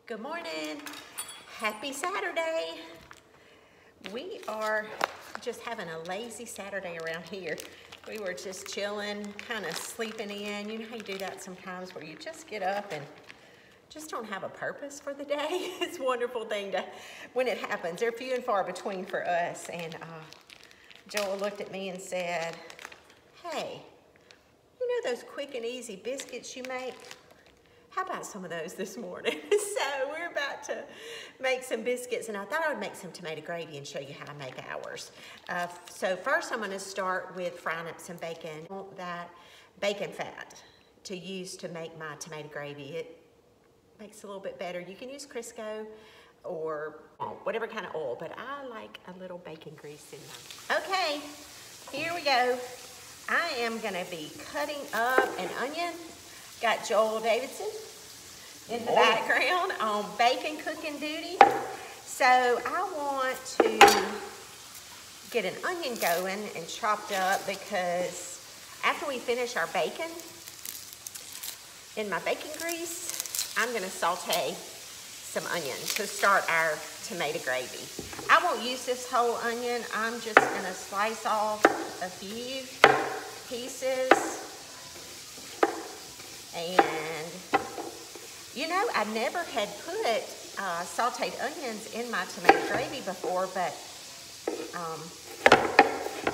Good morning. Happy Saturday. We are just having a lazy Saturday around here. We were just chilling, kind of sleeping in. You know how you do that sometimes where you just get up and just don't have a purpose for the day? It's a wonderful thing when it happens. They're few and far between for us. And Joel looked at me and said, hey, you know those quick and easy biscuits you make? How about some of those this morning? So we're about to make some biscuits, and I thought I would make some tomato gravy and show you how to make ours. So first I'm gonna start with frying up some bacon. I want that bacon fat to use to make my tomato gravy. It makes it a little bit better. You can use Crisco or whatever kind of oil, but I like a little bacon grease in mine. Okay, here we go. I am gonna be cutting up an onion. Got Joel Davidson in the background on bacon cooking duty. So I want to get an onion going and chopped up because after we finish our bacon in my bacon grease, I'm gonna saute some onion to start our tomato gravy. I won't use this whole onion. I'm just gonna slice off a few pieces. And, you know, I never had put sauteed onions in my tomato gravy before, but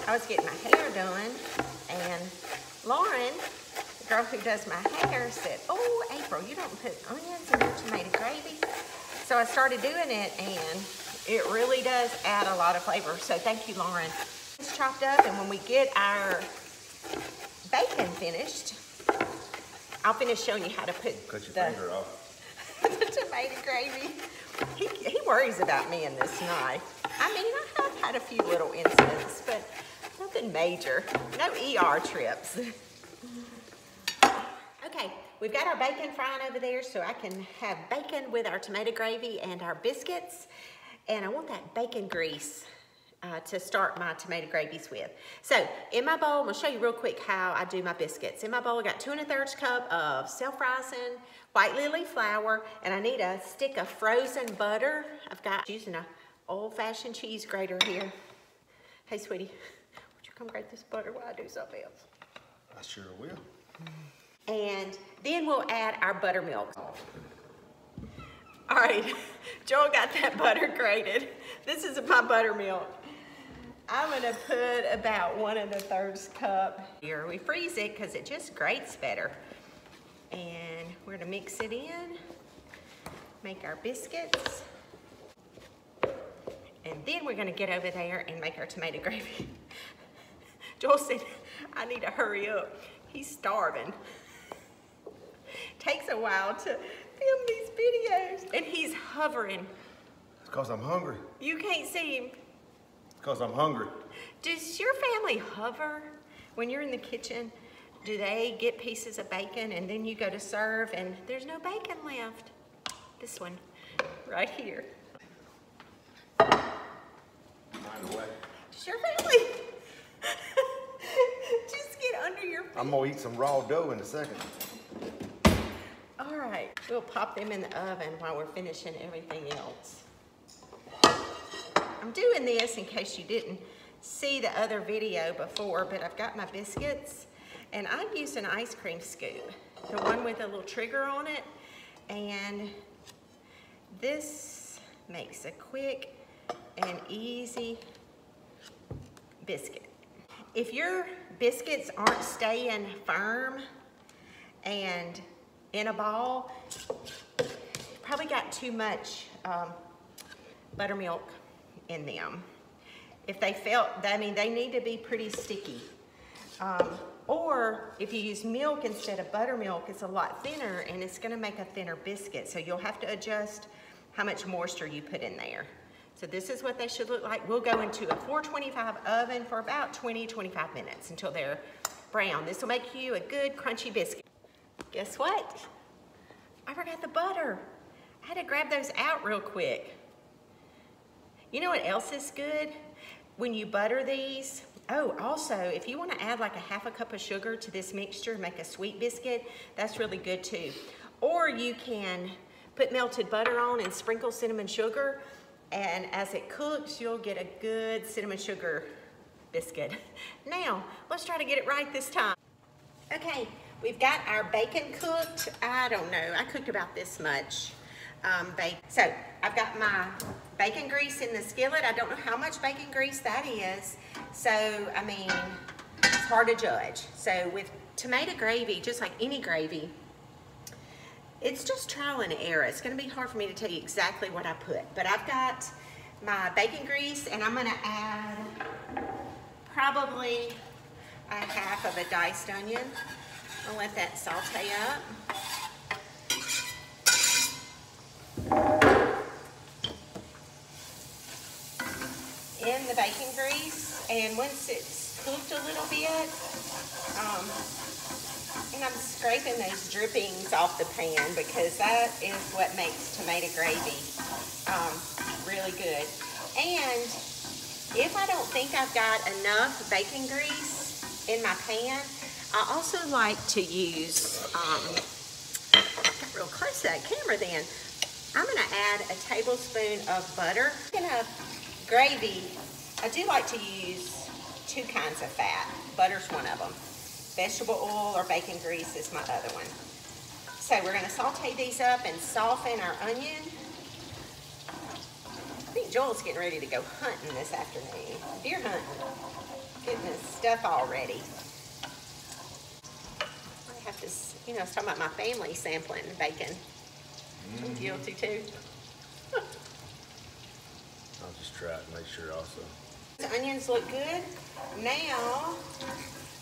I was getting my hair done, and Lauren, the girl who does my hair, said, oh, April, you don't put onions in your tomato gravy. So I started doing it, and it really does add a lot of flavor. So thank you, Lauren. It's chopped up, and when we get our bacon finished, I'll finish showing you how to put Cut your finger off. the tomato gravy. He worries about me and this knife. I mean, I have had a few little incidents, but nothing major. No ER trips. Okay, we've got our bacon frying over there, so I can have bacon with our tomato gravy and our biscuits. And I want that bacon grease to start my tomato gravies with. So in my bowl, I'm gonna show you real quick how I do my biscuits. In my bowl, I got 2 1/3 cup of self-rising white lily flour, and I need a stick of frozen butter. I've got using an old-fashioned cheese grater here. Hey, sweetie, would you come grate this butter while I do something else? I sure will. And then we'll add our buttermilk. All right, Joel got that butter grated. This is my buttermilk. I'm gonna put about 1 1/3 cup here. We freeze it because it just grates better. And we're gonna mix it in, make our biscuits. And then we're gonna get over there and make our tomato gravy. Joel said, I need to hurry up. He's starving. Takes a while to film these videos. And he's hovering. It's because I'm hungry. You can't see him. Because I'm hungry. Does your family hover when you're in the kitchen? Do they get pieces of bacon and then you go to serve and there's no bacon left? This one, right here. Mind away. Does your family just get under your feet? I'm going to eat some raw dough in a second. All right, we'll pop them in the oven while we're finishing everything else. I'm doing this in case you didn't see the other video before, but I've got my biscuits, and I used an ice cream scoop, the one with a little trigger on it, and this makes a quick and easy biscuit. If your biscuits aren't staying firm and in a ball, you probably got too much buttermilk in them. If they felt, I mean, they need to be pretty sticky. Or if you use milk instead of buttermilk, it's a lot thinner and it's gonna make a thinner biscuit. So you'll have to adjust how much moisture you put in there. So this is what they should look like. We'll go into a 425 oven for about 20-25 minutes until they're brown. This will make you a good crunchy biscuit. Guess what? I forgot the butter. I had to grab those out real quick. You know what else is good? When you butter these, oh, also, if you want to add like a 1/2 cup of sugar to this mixture, make a sweet biscuit, that's really good too. Or you can Put melted butter on and sprinkle cinnamon sugar. And as it cooks, you'll get a good cinnamon sugar biscuit. Now, let's try to get it right this time. Okay, we've got our bacon cooked. I don't know, I cooked about this much bacon. So I've got my bacon grease in the skillet. I don't know how much bacon grease that is. So, I mean, it's hard to judge. So with tomato gravy, just like any gravy, it's just trial and error. It's gonna be hard for me to tell you exactly what I put, but I've got my bacon grease and I'm gonna add probably a half of a diced onion. I'll let that saute up. In the bacon grease, and once it's cooked a little bit, and I'm scraping those drippings off the pan because that is what makes tomato gravy really good. And if I don't think I've got enough bacon grease in my pan, I also like to use, get real close to that camera then, I'm gonna add a tablespoon of butter. Speaking of gravy, I do like to use 2 kinds of fat. Butter's one of them. Vegetable oil or bacon grease is my other one. So we're gonna saute these up and soften our onion. I think Joel's getting ready to go hunting this afternoon. Deer hunting. Getting his stuff all ready. I have to, you know, I was talking about my family sampling bacon. I'm guilty too. I'll just try it and make sure also. The onions look good. Now,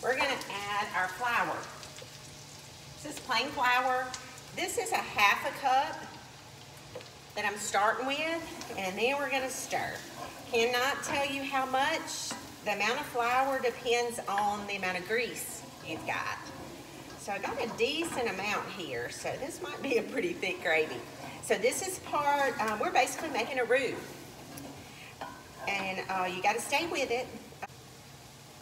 we're gonna add our flour. This is plain flour. This is a half a cup that I'm starting with, and then we're gonna stir. Cannot tell you how much. The amount of flour depends on the amount of grease you've got. So I got a decent amount here, so this might be a pretty thick gravy. So this is part, we're basically making a roux. And you gotta stay with it.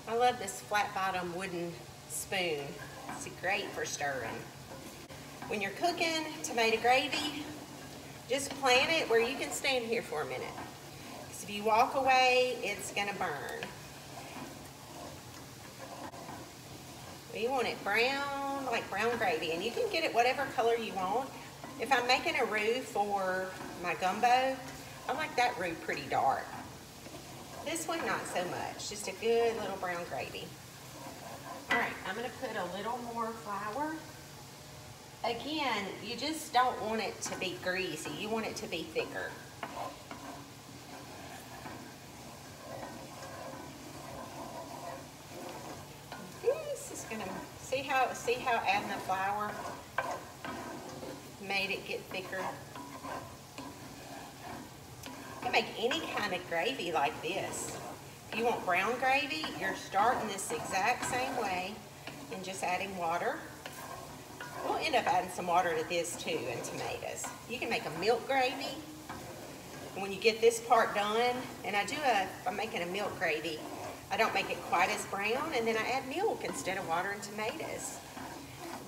I love this flat bottom wooden spoon. It's great for stirring. When you're cooking tomato gravy, just plan it where you can stand here for a minute. Because if you walk away, it's gonna burn. You want it brown, like brown gravy, and you can get it whatever color you want. If I'm making a roux for my gumbo, I like that roux pretty dark. This one, not so much, just a good little brown gravy. All right, I'm gonna put a little more flour. Again, you just don't want it to be greasy, you want it to be thicker. See how adding the flour made it get thicker? You can make any kind of gravy like this. If you want brown gravy, you're starting this exact same way and just adding water. We'll end up adding some water to this too and tomatoes. You can make a milk gravy. And when you get this part done, and I'm making a milk gravy, I don't make it quite as brown, and then I add milk instead of water and tomatoes.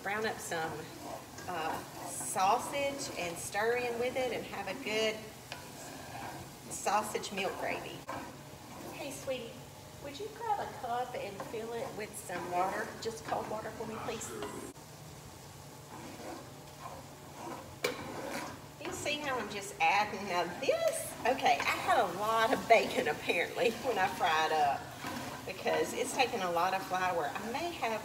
Brown up some sausage and stir in with it and have a good sausage milk gravy. Hey, sweetie, would you grab a cup and fill it with some water, just cold water for me, please? You see how I'm just adding now this? Okay, I had a lot of bacon apparently when I fried up, because it's taking a lot of flour. I may have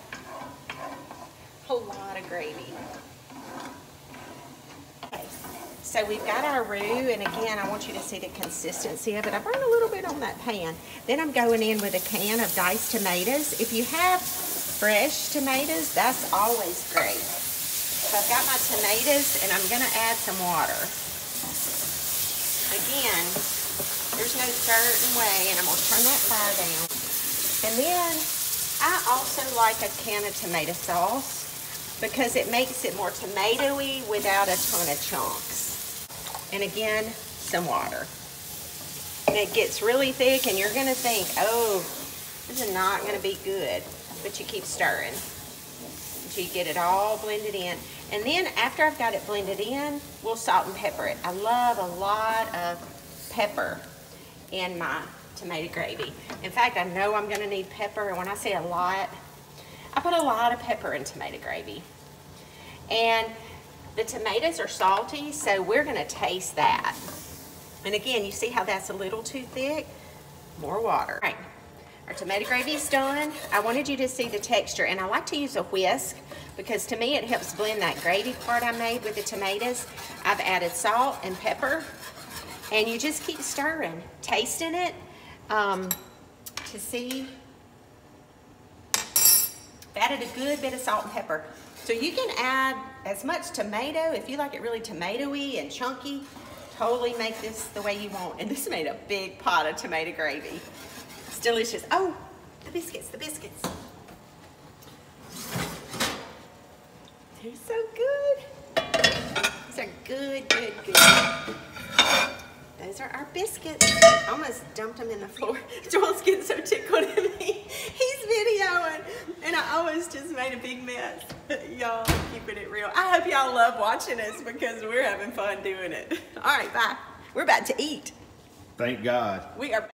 a lot of gravy. Okay, so we've got our roux, and again, I want you to see the consistency of it. I burned a little bit on that pan. Then I'm going in with a can of diced tomatoes. If you have fresh tomatoes, that's always great. So I've got my tomatoes, and I'm gonna add some water. Again, there's no certain way, and I'm gonna turn that fire down. And then I also like a can of tomato sauce because it makes it more tomatoey without a ton of chunks. And again, some water. And it gets really thick, and you're gonna think, oh, this is not gonna be good, but you keep stirring. until you get it all blended in. And then after I've got it blended in, we'll salt and pepper it. I love a lot of pepper in my tomato gravy. In fact, I know I'm gonna need pepper, and when I say a lot, I put a lot of pepper in tomato gravy. And the tomatoes are salty, so we're gonna taste that. And again, you see how that's a little too thick? More water. All right, our tomato gravy is done. I wanted you to see the texture, and I like to use a whisk because to me it helps blend that gravy part I made with the tomatoes. I've added salt and pepper, and you just keep stirring, tasting it to see. I've added a good bit of salt and pepper. So you can add as much tomato, if you like it really tomatoey and chunky, totally make this the way you want. And this made a big pot of tomato gravy. It's delicious. Oh, the biscuits, the biscuits. They're so good. These are good, good, good. Those are our biscuits. I almost dumped them in the floor. Joel's getting so tickled at me. He's videoing, and I almost just made a big mess. Y'all keeping it real. I hope y'all love watching us because we're having fun doing it. All right, bye. We're about to eat. Thank God. We are.